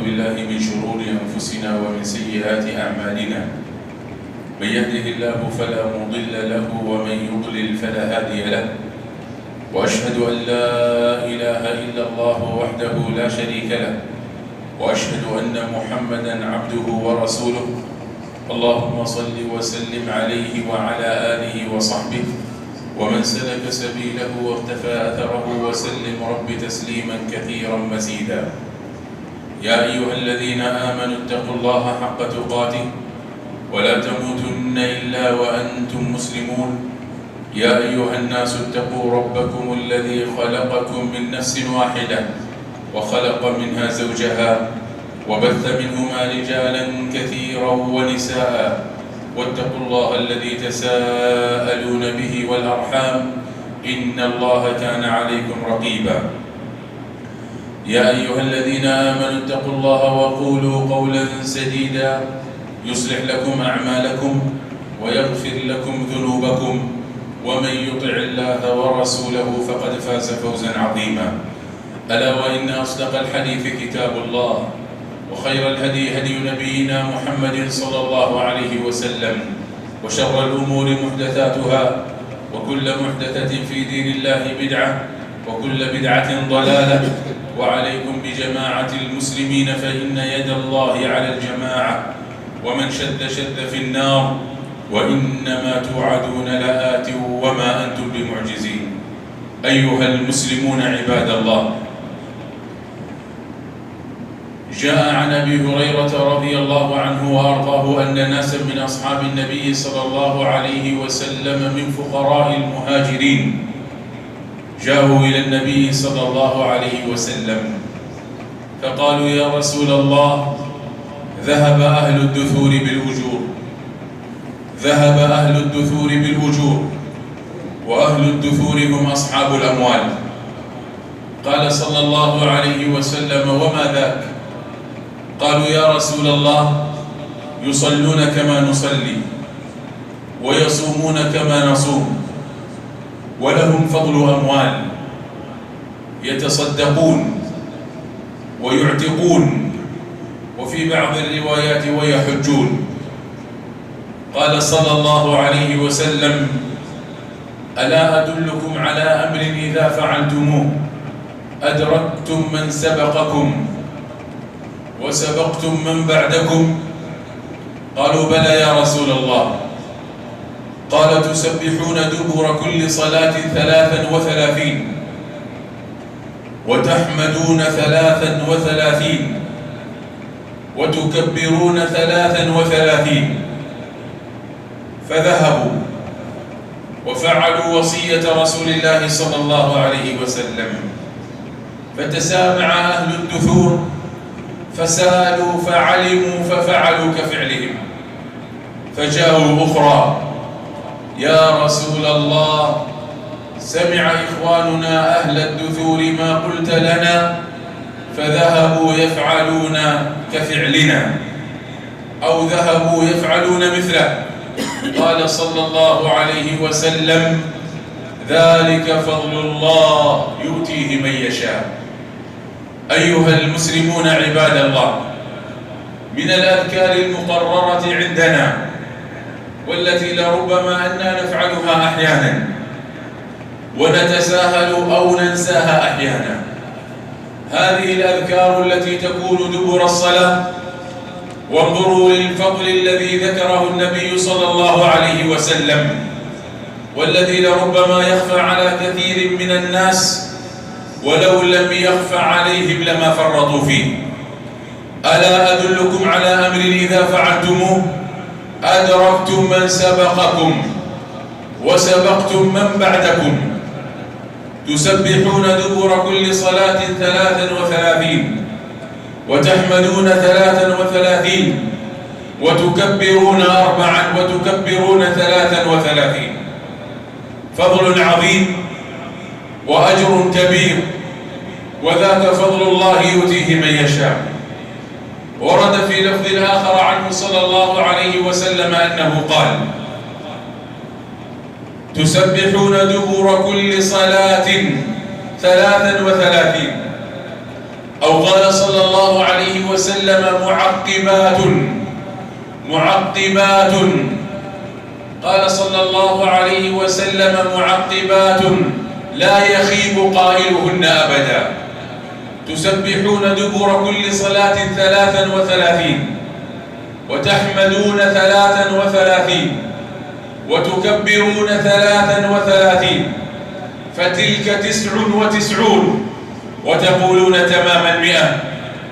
بالله من شرور أنفسنا ومن سيئات أعمالنا. من يهده الله فلا مضل له ومن يضلل فلا هادي له، وأشهد أن لا إله إلا الله وحده لا شريك له، وأشهد أن محمدا عبده ورسوله. اللهم صل وسلم عليه وعلى آله وصحبه ومن سلك سبيله واقتفى أثره وسلم رب تسليما كثيرا مزيدا. يا أيها الذين آمنوا اتقوا الله حق تقاته ولا تموتن إلا وأنتم مسلمون. يا أيها الناس اتقوا ربكم الذي خلقكم من نفس واحدة وخلق منها زوجها وبث منهما رجالا كثيرا ونساء، واتقوا الله الذي تساءلون به والأرحام إن الله كان عليكم رقيبا. يا أيها الذين آمنوا اتقوا الله وقولوا قولا سديدا يصلح لكم أعمالكم ويغفر لكم ذنوبكم، ومن يطع الله ورسوله فقد فاز فوزا عظيما. ألا وإن أصدق الحديث كتاب الله، وخير الهدي هدي نبينا محمد صلى الله عليه وسلم، وشر الأمور محدثاتها، وكل محدثة في دين الله بدعة، وكل بدعة ضلالة. وعليكم بجماعة المسلمين فإن يد الله على الجماعة، ومن شد في النار، وإنما توعدون لآت وما أنتم بمعجزين. أيها المسلمون عباد الله، جاء عن أبي هريرة رضي الله عنه وأرضاه أن ناسا من أصحاب النبي صلى الله عليه وسلم من فقراء المهاجرين جاءوا إلى النبي صلى الله عليه وسلم فقالوا: يا رسول الله، ذهب أهل الدثور بالأجور، ذهب أهل الدثور بالأجور، وأهل الدثور هم أصحاب الأموال. قال صلى الله عليه وسلم: وما ذاك؟ قالوا: يا رسول الله، يصلون كما نصلي ويصومون كما نصوم، ولهم فضل أموال، يتصدقون ويعتقون، وفي بعض الروايات ويحجون. قال صلى الله عليه وسلم: ألا أدلكم على أمر إذا فعلتموه أدركتم من سبقكم وسبقتم من بعدكم؟ قالوا: بلى يا رسول الله. قال: تسبحون دبر كل صلاة 33، وتحمدون 33، وتكبرون 33. فذهبوا وفعلوا وصية رسول الله صلى الله عليه وسلم، فتسامع أهل الدثور فسالوا فعلموا ففعلوا كفعلهم، فجاءوا أخرى: يا رسول الله، سمع إخواننا أهل الدثور ما قلت لنا فذهبوا يفعلون كفعلنا، أو ذهبوا يفعلون مثله. قال صلى الله عليه وسلم: ذلك فضل الله يؤتيه من يشاء. أيها المسلمون عباد الله، من الأذكار المقررة عندنا والتي لربما أننا نفعلها أحيانا ونتساهل أو ننساها أحيانا، هذه الأذكار التي تكون دبر الصلاة. وانظروا للفضل الذي ذكره النبي صلى الله عليه وسلم، والذي لربما يخفى على كثير من الناس، ولو لم يخفى عليهم لما فرطوا فيه. ألا أدلكم على أمر إذا فعلتموه أدركتم من سبقكم وسبقتم من بعدكم. تسبحون دبر كل صلاة 33، وتحمدون 33، وتكبرون 4، وتكبرون 33. فضل عظيم وأجر كبير، وذاك فضل الله يؤتيه من يشاء. ورد في لفظ آخر عنه صلى الله عليه وسلم أنه قال: تسبحون دبر كل صلاة 33، أو قال صلى الله عليه وسلم معقبات قال صلى الله عليه وسلم معقبات لا يخيب قائلهن أبدا، تسبحون دبر كل صلاة 33 وتحمدون 33 وتكبرون 33 فتلك 99 وتقولون تمام 100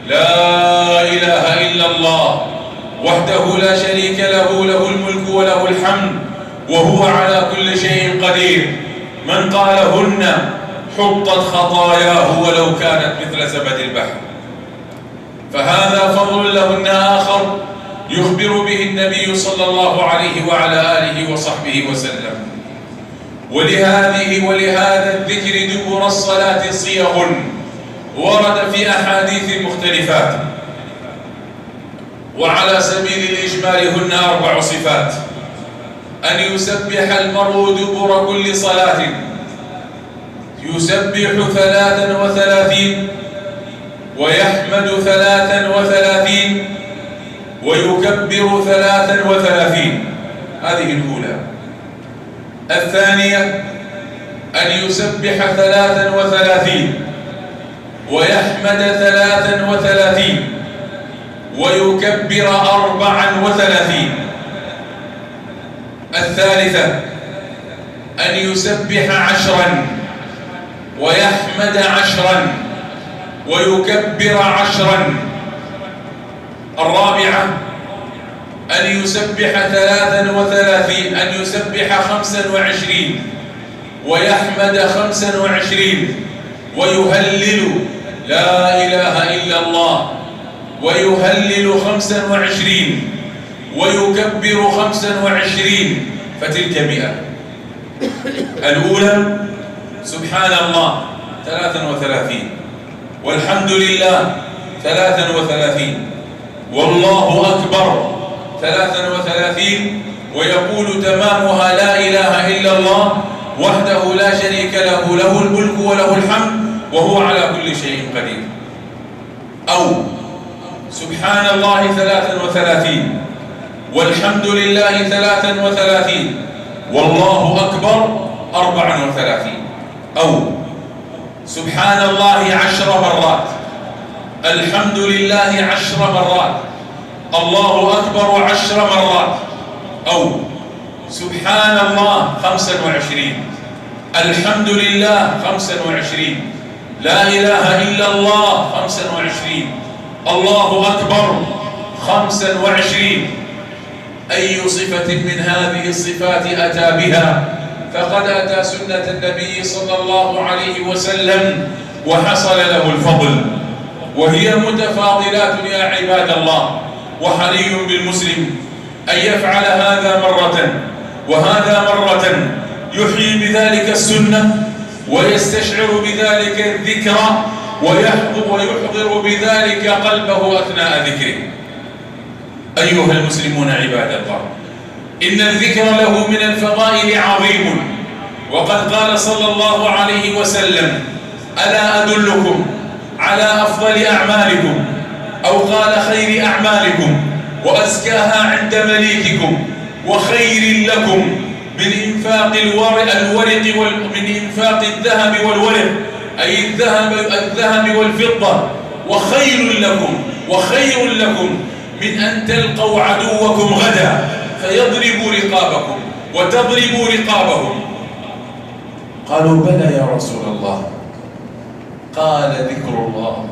لا إله إلا الله وحده لا شريك له، له الملك وله الحمد وهو على كل شيء قدير. من قالهن حطت خطاياه ولو كانت مثل زبد البحر. فهذا فضل لهن آخر يخبر به النبي صلى الله عليه وعلى آله وصحبه وسلم. ولهذا الذكر دبر الصلاة صيغ ورد في أحاديث مختلفات، وعلى سبيل الإجمال هن 4 صفات: أن يسبح المرء دبر كل صلاة، يسبح 33 ويحمد 33 ويكبر 33. هذه الأولى. الثانية أن يسبح 33 ويحمد 33 ويكبر 34. الثالثة أن يسبح 10 ويحمد 10 ويكبر 10. الرابعة أن يسبح 33 أن يسبح 25 ويحمد 25 ويهلل لا إله إلا الله ويهلل 25 ويكبر 25 فتلك 100. الأولى سبحان الله 33 والحمد لله 33 والله أكبر 33 ويقول تمامها لا إله إلا الله وحده لا شريك له، له الملك وله الحمد وهو على كل شيء قدير. أو سبحان الله 33 والحمد لله 33 والله أكبر 34. أو سبحان الله 10 مرات، الحمد لله 10 مرات، الله أكبر 10 مرات. أو سبحان الله 25 الحمد لله 25 لا إله إلا الله 25 الله أكبر 25. أي صفة من هذه الصفات أتى بها فقد أتى سنة النبي صلى الله عليه وسلم وحصل له الفضل، وهي متفاضلات يا عباد الله. وحري بالمسلم أن يفعل هذا مرة وهذا مرة، يحيي بذلك السنة ويستشعر بذلك الذكر ويحضر بذلك قلبه أثناء ذكره. أيها المسلمون عباد الله، إن الذكر له من الفضائل عظيم، وقد قال صلى الله عليه وسلم: ألا أدلكم على أفضل أعمالكم، أو قال خير أعمالكم وأزكاها عند مليككم وخير لكم من إنفاق من إنفاق الذهب والورق، أي الذهب والفضة، وخير لكم من أن تلقوا عدوكم غدا فيضربوا رقابكم وتضربوا رقابهم. قالوا: بلى يا رسول الله. قال: ذكر الله.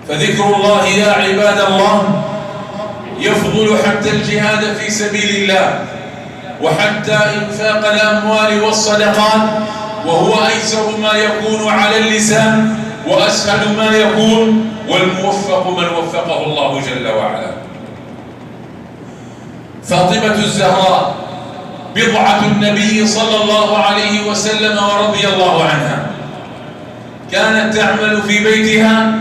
فذكر الله يا عباد الله يفضل حتى الجهاد في سبيل الله، وحتى إنفاق الأموال والصدقات، وهو أيسر ما يكون على اللسان وأسهل ما يكون، والموفق من وفقه الله جل وعلا. فاطمة الزهراء بضعة النبي صلى الله عليه وسلم ورضي الله عنها، كانت تعمل في بيتها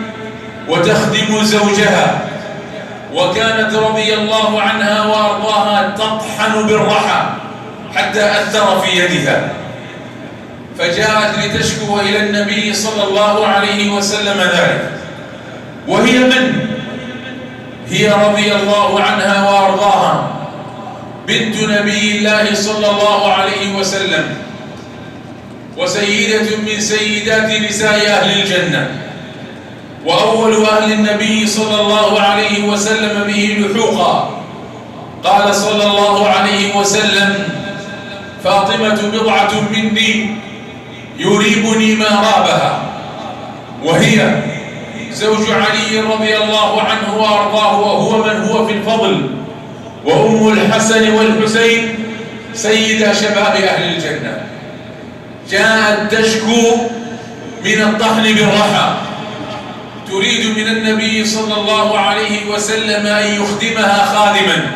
وتخدم زوجها، وكانت رضي الله عنها وأرضاها تطحن بالرحى حتى أثر في يدها، فجاءت لتشكو إلى النبي صلى الله عليه وسلم ذلك، وهي من؟ هي رضي الله عنها وأرضاها بنت نبي الله صلى الله عليه وسلم، وسيدة من سيدات نساء أهل الجنة، وأول أهل النبي صلى الله عليه وسلم به لحوقا. قال صلى الله عليه وسلم: فاطمة بضعة مني يريبني ما رابها. وهي زوج علي رضي الله عنه وأرضاه، وهو من هو في الفضل، وأم الحسن والحسين سيد شباب أهل الجنة. جاءت تشكو من الطحن بالرحى، تريد من النبي صلى الله عليه وسلم أن يخدمها خادما،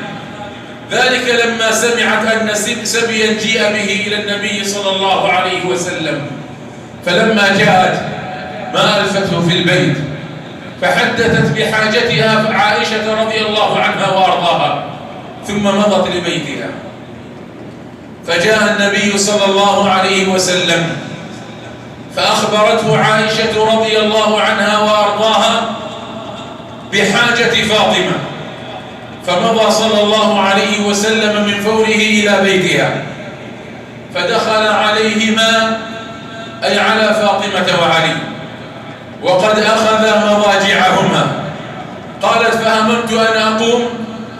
ذلك لما سمعت أن سبيا جيء به إلى النبي صلى الله عليه وسلم. فلما جاءت ما ألفته في البيت، فحدثت بحاجتها عائشة رضي الله عنها وأرضاها، ثم مضت لبيتها. فجاء النبي صلى الله عليه وسلم فأخبرته عائشة رضي الله عنها وأرضاها بحاجة فاطمة، فمضى صلى الله عليه وسلم من فوره إلى بيتها، فدخل عليهما أي على فاطمة وعلي، وقد أخذ مضاجعهما. قالت: فهممت أن أقوم،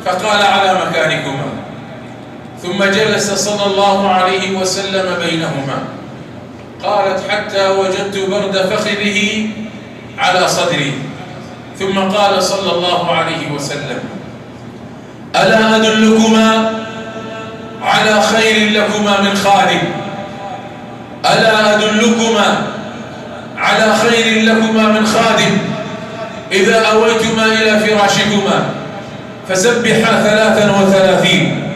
فقال: على مكانكما. ثم جلس صلى الله عليه وسلم بينهما. قالت: حتى وجدت برد فخذه على صدري. ثم قال صلى الله عليه وسلم: ألا أدلكما على خير لكما من خادم؟ ألا أدلكما على خير لكما من خادم؟ إذا أويتما إلى فراشكما فسبحا 33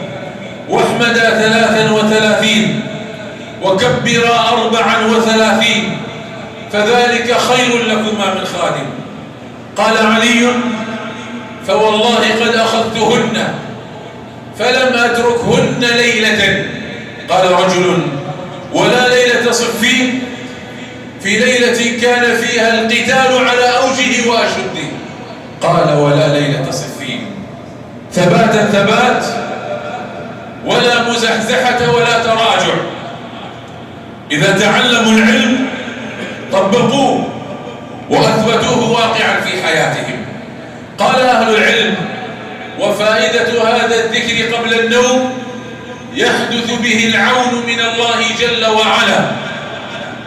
واحمدا 33 وكبرا 34 فذلك خير لكما من خادم. قال علي: فوالله قد أخذتهن فلم أتركهن ليلة. قال رجل: ولا ليلة صفين؟ في ليلة كان فيها القتال على أوجه وأشده. قال: ولا ليلة صفين. ثبات ولا مزحزحة ولا تراجع. إذا تعلموا العلم طبقوه وأثبتوه واقعا في حياتهم. قال أهل العلم: وفائدة هذا الذكر قبل النوم يحدث به العون من الله جل وعلا،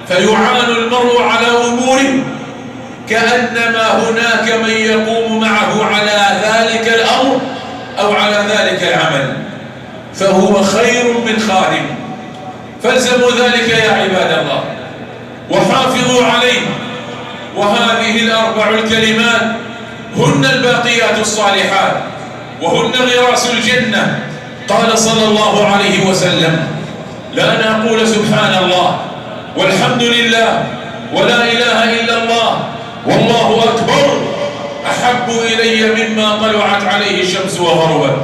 فيعان المرء على أمور كأنما هناك من يقوم معه على ذلك الأمر أو على ذلك العمل، فهو خير من خادم. فالزموا ذلك يا عباد الله وحافظوا عليه. وهذه الأربع الكلمات هن الباقيات الصالحات، وهن غراس الجنة. قال صلى الله عليه وسلم: لا نقول سبحان الله والحمد لله ولا إله إلا الله والله أكبر أحب إلي مما طلعت عليه الشمس وغربت.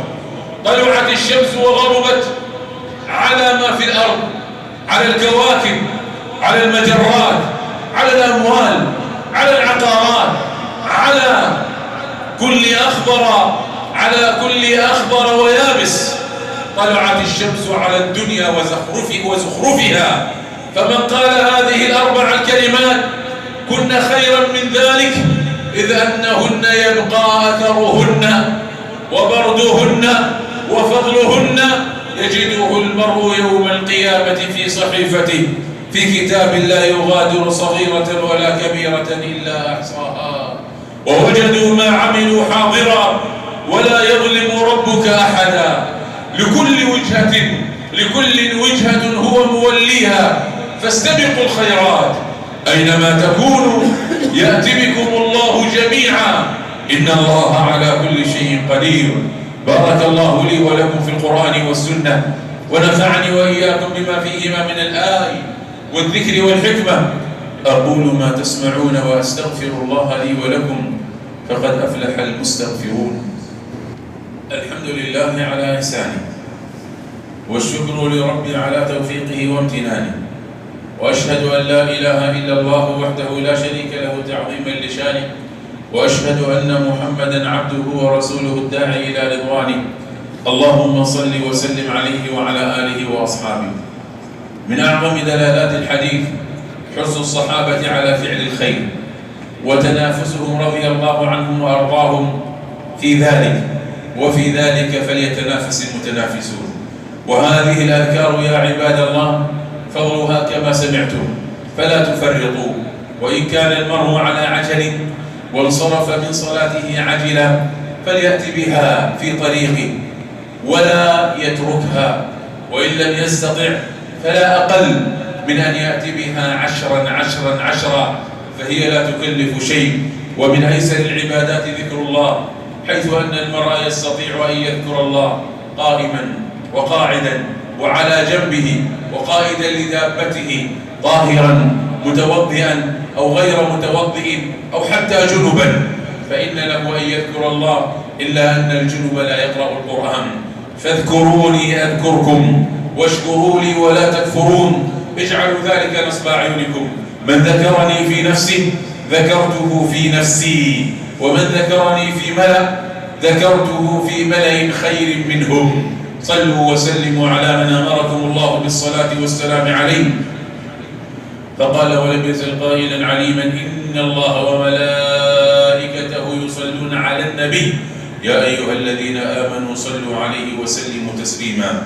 طلعت الشمس وغربت على ما في الأرض، على الكواكب، على المجرات، على الأموال، على العقارات، على كل أخضر ويابس. طلعت الشمس على الدنيا وزخرفها. فمن قال هذه الأربع الكلمات كن خيرا من ذلك، إذ أنهن يبقى أثرهن وبردهن وفضلهن يجده المرء يوم القيامة في صحيفته في كتاب لا يغادر صغيرة ولا كبيرة إلا أحصاها، ووجدوا ما عملوا حاضرا ولا يظلم ربك أحدا. لكل وجهة هو موليها، فاستبقوا الخيرات أينما تكونوا يأتي بكم الله جميعا، إن الله على كل شيء قدير. بارك الله لي ولكم في القرآن والسنة، ونفعني وإياكم بما فيهما من الآي والذكر والحكمة. أقول ما تسمعون وأستغفر الله لي ولكم، فقد أفلح المستغفرون. الحمد لله على إحسانه، والشكر لربي على توفيقه وامتنانه، وأشهد أن لا إله إلا الله وحده لا شريك له تعظيما لشانه، وأشهد أن محمدا عبده ورسوله الداعي إلى رضوانه. اللهم صل وسلم عليه وعلى آله وأصحابه. من أعظم دلالات الحديث حرص الصحابة على فعل الخير وتنافسهم رضي الله عنهم وأرضاهم في ذلك، وفي ذلك فليتنافس المتنافسون. وهذه الأذكار يا عباد الله فضلها كما سمعتم، فلا تفرطوا. وإن كان المرء على عجل وانصرف من صلاته عجلا فليأتي بها في طريقه ولا يتركها، وإن لم يستطع فلا أقل من أن يأتي بها عشرا، فهي لا تكلف شيء. ومن أيسر العبادات ذكر الله، حيث أن المرء يستطيع أن يذكر الله قائما وقاعدا وعلى جنبه وقائدا لدابته، طاهرا متوضئا أو غير متوضئ أو حتى جنبا، فإن له أن يذكر الله، إلا أن الجنب لا يقرأ القرآن. فاذكروني أذكركم واشكروا لي ولا تكفرون، اجعلوا ذلك نصب أعينكم. من ذكرني في نفسه ذكرته في نفسي، ومن ذكرني في ملأ ذكرته في ملأ خير منهم. صلوا وسلموا على من أمركم الله بالصلاة والسلام عليه، فقال ولم يزل قائلا عليما: إن الله وملائكته يصلون على النبي يا أيها الذين آمنوا صلوا عليه وسلموا تسليما.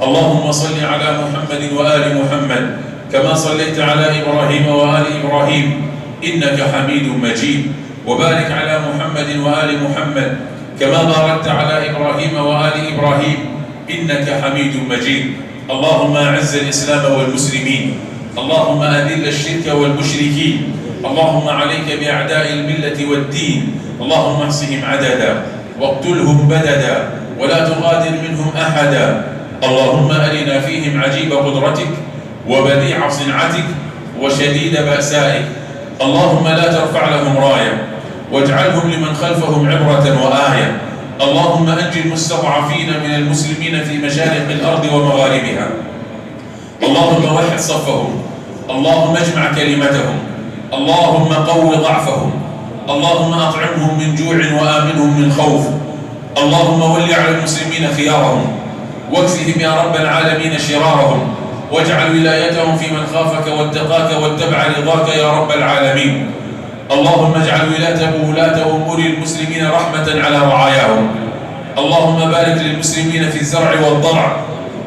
اللهم صل على محمد وآل محمد كما صليت على إبراهيم وآل إبراهيم إنك حميد مجيد، وبارك على محمد وآل محمد كما باركت على إبراهيم وآل إبراهيم إنك حميد مجيد. اللهم أعز الإسلام والمسلمين، اللهم أذل الشرك والمشركين، اللهم عليك بأعداء الملة والدين، اللهم احصهم عددا واقتلهم بددا ولا تغادر منهم أحدا. اللهم أرنا فيهم عجيب قدرتك وبديع صنعتك وشديد بأسائك. اللهم لا ترفع لهم راية واجعلهم لمن خلفهم عبرة وآية. اللهم أنجِ المستضعفين من المسلمين في مشارق الأرض ومغاربها. اللهم وحد صفهم، اللهم اجمع كلمتهم، اللهم قو ضعفهم، اللهم أطعمهم من جوع وآمنهم من خوف. اللهم ول على المسلمين خيارهم واكفهم يا رب العالمين شرارهم، واجعل ولايتهم في من خافك واتقاك واتبع رضاك يا رب العالمين. اللهم اجعل ولاة أمور المسلمين رحمة على رعاياهم. اللهم بارك للمسلمين في الزرع والضرع،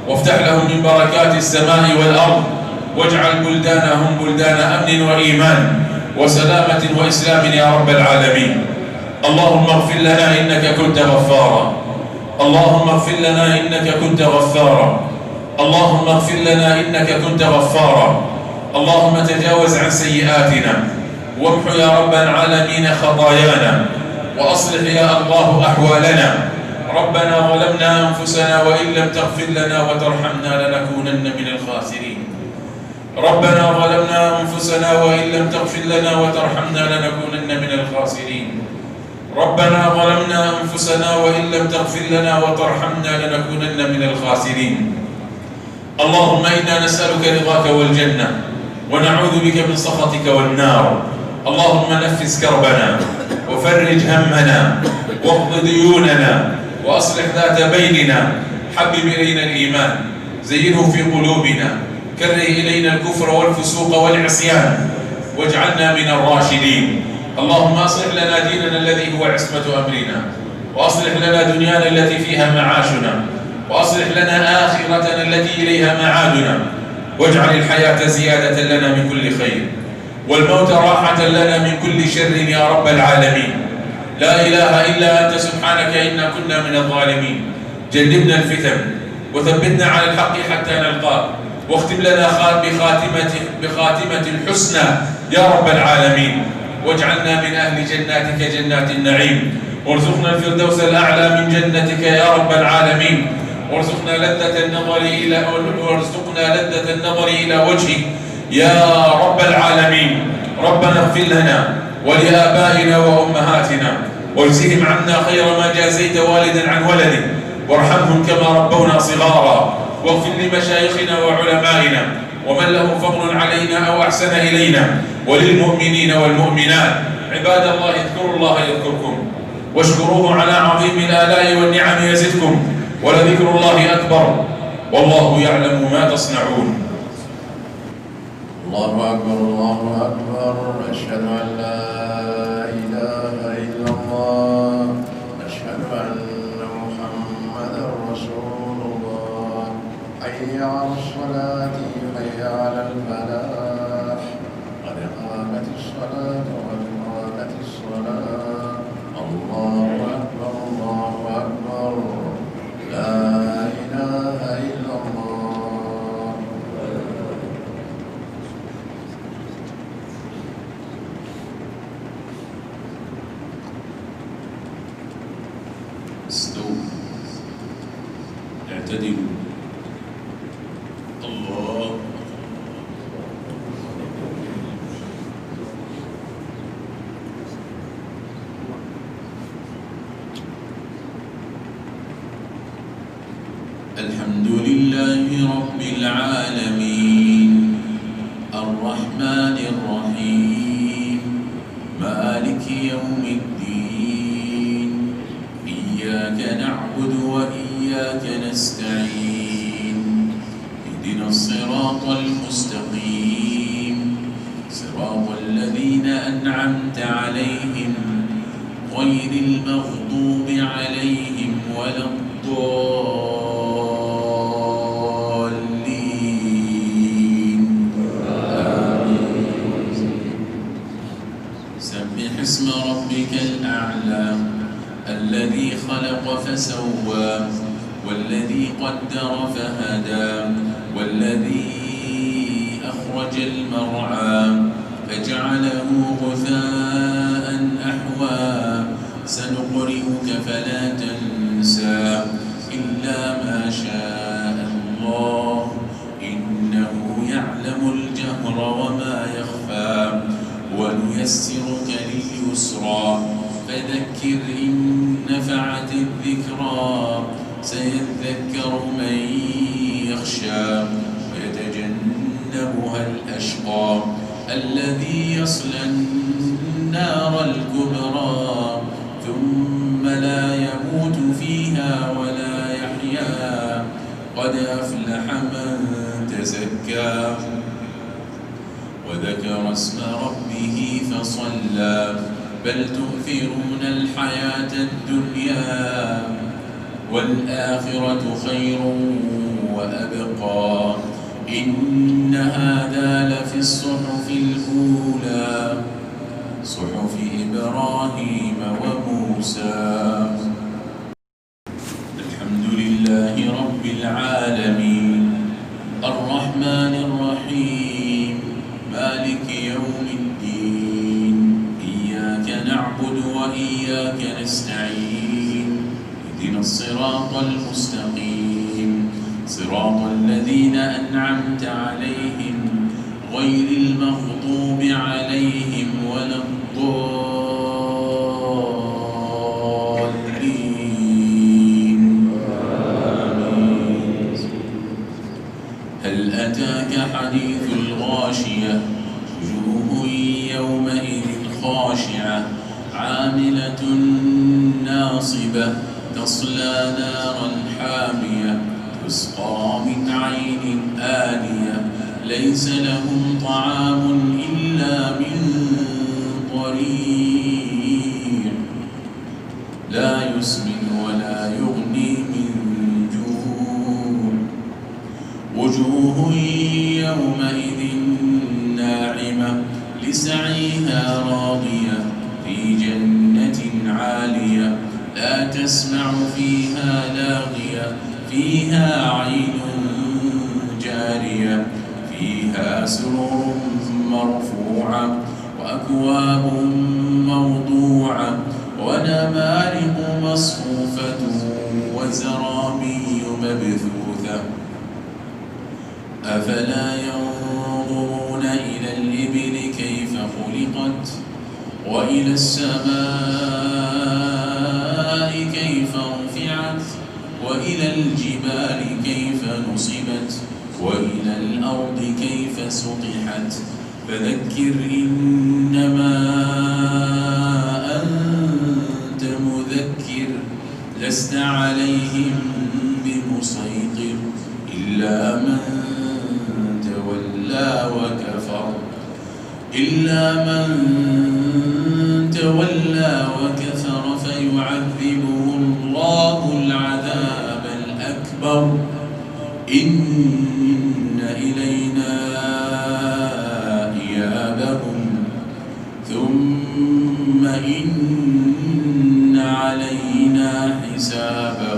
وافتح لهم من بركات السماء والأرض، واجعل بلدانهم بلدان أمن وإيمان وسلامة وإسلام يا رب العالمين. اللهم اغفر لنا إنك كنت غفارا، اللهم اغفر لنا إنك كنت غفارا، اللهم اغفر لنا إنك كنت غفارا. اللهم تجاوز عن سيئاتنا وامحو يا رب العالمين خطايانا، وأصلح يا الله أحوالنا. ربنا ظلمنا أنفسنا وإن لم تغفر لنا وترحمنا لنكونن من الخاسرين. ربنا ظلمنا أنفسنا وإن لم تغفر لنا وترحمنا لنكونن من الخاسرين. ربنا ظلمنا أنفسنا وإن لم تغفر لنا وترحمنا لنكونن من الخاسرين. اللهم إنا نسألك رضاك والجنة ونعوذ بك من سخطك والنار. اللهم نفس كربنا وفرج همنا واقض ديوننا وأصلح ذات بيننا. حبب إلينا الإيمان، زينه في قلوبنا، كره إلينا الكفر والفسوق والعصيان، واجعلنا من الراشدين. اللهم أصلح لنا ديننا الذي هو عصمة أمرنا، وأصلح لنا دنيانا التي فيها معاشنا، وأصلح لنا آخرتنا التي إليها معادنا، واجعل الحياة زيادة لنا من كل خير والموت راحة لنا من كل شر يا رب العالمين. لا إله إلا أنت سبحانك إنا كنا من الظالمين. جنبنا الفتن وثبتنا على الحق حتى نلقاك، واختم لنا بخاتمة الحسنى يا رب العالمين، واجعلنا من أهل جناتك جنات النعيم، وارزقنا الفردوس الأعلى من جنتك يا رب العالمين، وارزقنا لذة النظر إلى وجهك يا رب العالمين. ربنا اغفر لنا ولآبائنا وأمهاتنا واجزهم عنا خير ما جازيت والدا عن ولده، وارحمهم كما ربونا صغارا، واغفر لمشايخنا وعلمائنا ومن له فضل علينا أو أحسن إلينا، وللمؤمنين والمؤمنات عباد الله اذكروا الله يذكركم واشكروه على عظيم الآلاء والنعم يزدكم ولذكر الله أكبر والله يعلم ما تصنعون. الله أكبر الله أكبر، أشهد أن لا إله إلا الله، أشهد أن محمدا رسول الله. حي على الصلاة حي على الفلاح، قد قامت الصلاة قد قامت الصلاة. الله أكبر الله أكبر، لا إله إلا الله. استووا اعتدلوا. الله الحمد لله رب العالمين الرحمن الرحيم مالك يوم الدين إياك نعبد وإياك نستعين اهدنا الصراط المستقيم صراط الذين أنعمت عليهم غير المغضوب عليهم ولا الضالين. آمين. سبح اسم ربك الأعلى الذي خلق فسوى والذي قدر فهدى والذي أخرج المرعى فجعله غثاء أحوى سنقرئك فلا تنسى إلا ما شاء الله إنه يعلم الجهر وما يخفى ونيسرك لليسرى فذكر إن نفعت الذكرى سيذكر من يخشى ويتجنبها الأشقى الذي يصلى النار الكبرى ثم لا يموت فيها ولا يحيا قد أفلح من تزكى وذكر اسم ربه فصلى بل تؤثرون الحياة الدنيا والآخرة خير وأبقى إن هذا لفي الصحف الأولى صحف إبراهيم وموسى. الحمد لله رب العالمين الرحمن الرحيم مالك يوم الدين إياك نعبد وإياك نستعين اهدنا الصراط المستقيم صراط الذين أنعمت عليهم غير المغضوب عليهم ولا الضالين. آمين. هل أتاك حديث الغاشية وجوه يومئذ خاشعة عاملة ناصبة تصلى نارا حامية تسقى من عين آنية ليس لهم طعام إلا من ضريع لا يسمن ولا يغني من جوع وجوه يومئذ ناعمة لسعيها راضية في جنة عالية لا تسمع فيها لاغية فيها عين جارية فيها سرر مرفوعة وأكواب موضوعة ونمارق مصفوفة وزرابي مبثوثة أفلا ينظرون إلى الإبل كيف خلقت وإلى السماء كيف رفعت وإلى الجبال كيف نصبت وإلى الأرض كيف سطحت فذكر إنما لست عليهم بمسيطر إلا من تولى وكفر فيعذبه الله العذاب الأكبر إن إلينا إيابهم ثم إن علينا حسابهم.